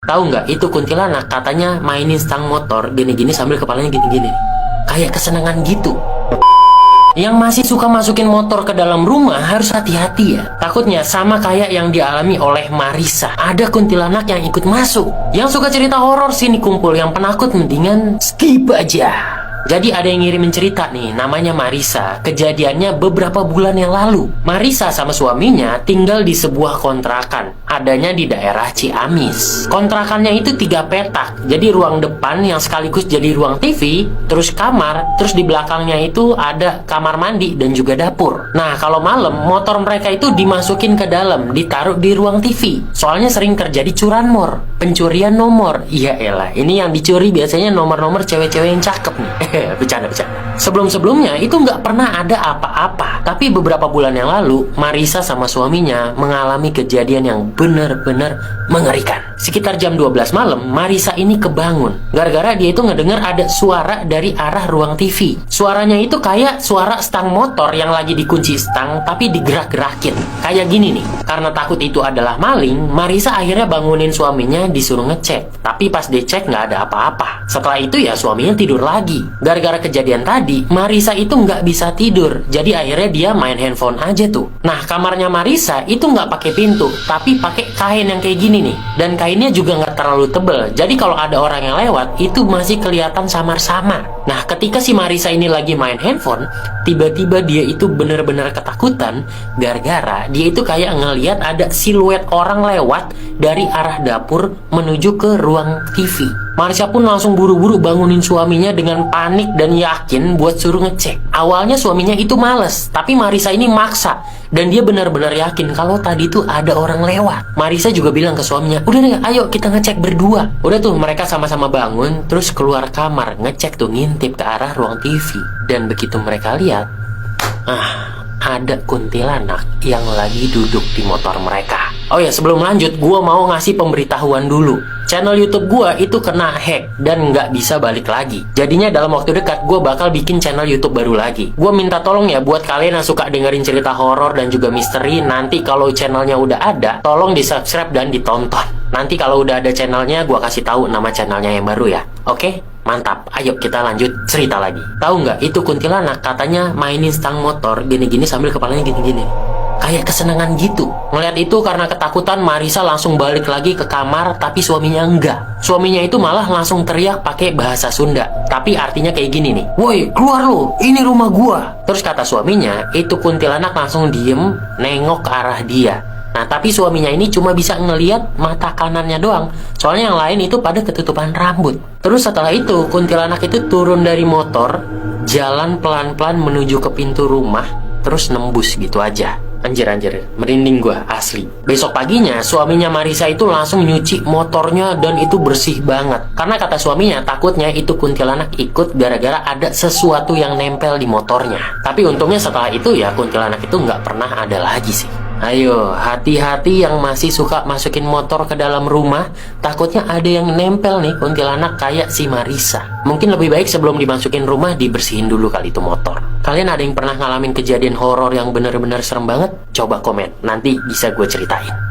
Tahu nggak, itu kuntilanak katanya mainin stang motor gini-gini sambil kepalanya gini-gini. Kayak kesenangan gitu. Yang masih suka masukin motor ke dalam rumah harus hati-hati ya. Takutnya sama kayak yang dialami oleh Marissa. Ada kuntilanak yang ikut masuk. Yang suka cerita horor sini kumpul, yang penakut mendingan skip aja. Jadi ada yang ngirimin cerita nih, namanya Marissa. Kejadiannya beberapa bulan yang lalu. Marissa sama suaminya tinggal di sebuah kontrakan. Adanya di daerah Ciamis. Kontrakannya itu 3 petak. Jadi ruang depan yang sekaligus jadi ruang TV, terus kamar, terus di belakangnya itu ada kamar mandi dan juga dapur. Nah, kalau malam motor mereka itu dimasukin ke dalam, ditaruh di ruang TV. Soalnya sering terjadi curanmor, pencurian nomor. Iya elah, ini yang dicuri biasanya nomor-nomor cewek-cewek yang cakep nih. Bercanda-bercanda. Sebelum-sebelumnya itu nggak pernah ada apa-apa. Tapi beberapa bulan yang lalu, Marissa sama suaminya mengalami kejadian yang benar-benar mengerikan. Sekitar jam 12 malam, Marissa ini kebangun. Gara-gara dia itu ngedengar ada suara dari arah ruang TV. Suaranya itu kayak suara stang motor yang lagi dikunci stang, tapi digerak-gerakin. Kayak gini nih. Karena takut itu adalah maling, Marissa akhirnya bangunin suaminya disuruh ngecek. Tapi pas dicek nggak ada apa-apa. Setelah itu ya suaminya tidur lagi. Gara-gara kejadian tadi, Marissa itu nggak bisa tidur. Jadi akhirnya dia main handphone aja tuh. Nah, kamarnya Marissa itu nggak pakai pintu, tapi pakai kain yang kayak gini nih. Dan kainnya juga nggak terlalu tebel. Jadi kalau ada orang yang lewat, itu masih kelihatan samar-samar. Nah, ketika si Marissa ini lagi main handphone, tiba-tiba dia itu bener-bener ketakutan. Gara-gara dia itu kayak ngelihat ada siluet orang lewat dari arah dapur menuju ke ruang TV. Marissa pun langsung buru-buru bangunin suaminya dengan panik dan yakin buat suruh ngecek. Awalnya suaminya itu males, tapi Marissa ini maksa. Dan dia benar-benar yakin kalau tadi tuh ada orang lewat. Marissa juga bilang ke suaminya, udah deh, ayo kita ngecek berdua. Udah tuh mereka sama-sama bangun, terus keluar kamar, ngecek tuh, ngintip ke arah ruang TV. Dan begitu mereka lihat, ada kuntilanak yang lagi duduk di motor mereka. Oh ya, sebelum lanjut, gue mau ngasih pemberitahuan dulu. Channel YouTube gue itu kena hack dan nggak bisa balik lagi. Jadinya dalam waktu dekat gue bakal bikin channel YouTube baru lagi. Gue minta tolong ya buat kalian yang suka dengerin cerita horor dan juga misteri. Nanti kalau channelnya udah ada, tolong di subscribe dan ditonton. Nanti kalau udah ada channelnya, gue kasih tahu nama channelnya yang baru ya. Oke? Mantap, ayo kita lanjut cerita lagi. Tahu nggak, itu kuntilanak katanya mainin stang motor gini-gini sambil kepalanya gini-gini. Kayak kesenangan gitu. Ngeliat itu karena ketakutan, Marissa langsung balik lagi ke kamar, tapi suaminya enggak. Suaminya itu malah langsung teriak pakai bahasa Sunda. Tapi artinya kayak gini nih, woi keluar lu, ini rumah gua. Terus kata suaminya, itu kuntilanak langsung diem, nengok ke arah dia. Nah, tapi suaminya ini cuma bisa ngeliat mata kanannya doang. Soalnya yang lain itu pada ketutupan rambut. Terus setelah itu, kuntilanak itu turun dari motor, jalan pelan-pelan menuju ke pintu rumah, terus nembus gitu aja. Anjir, merinding gua, asli. Besok paginya, suaminya Marissa itu langsung nyuci motornya dan itu bersih banget. Karena kata suaminya, takutnya itu kuntilanak ikut gara-gara ada sesuatu yang nempel di motornya. Tapi untungnya setelah itu ya, kuntilanak itu nggak pernah ada lagi sih. Ayo, hati-hati yang masih suka masukin motor ke dalam rumah. Takutnya ada yang nempel nih kuntilanak kayak si Marissa. Mungkin lebih baik sebelum dimasukin rumah dibersihin dulu kali itu motor. Kalian ada yang pernah ngalamin kejadian horor yang bener-bener serem banget? Coba komen, nanti bisa gue ceritain.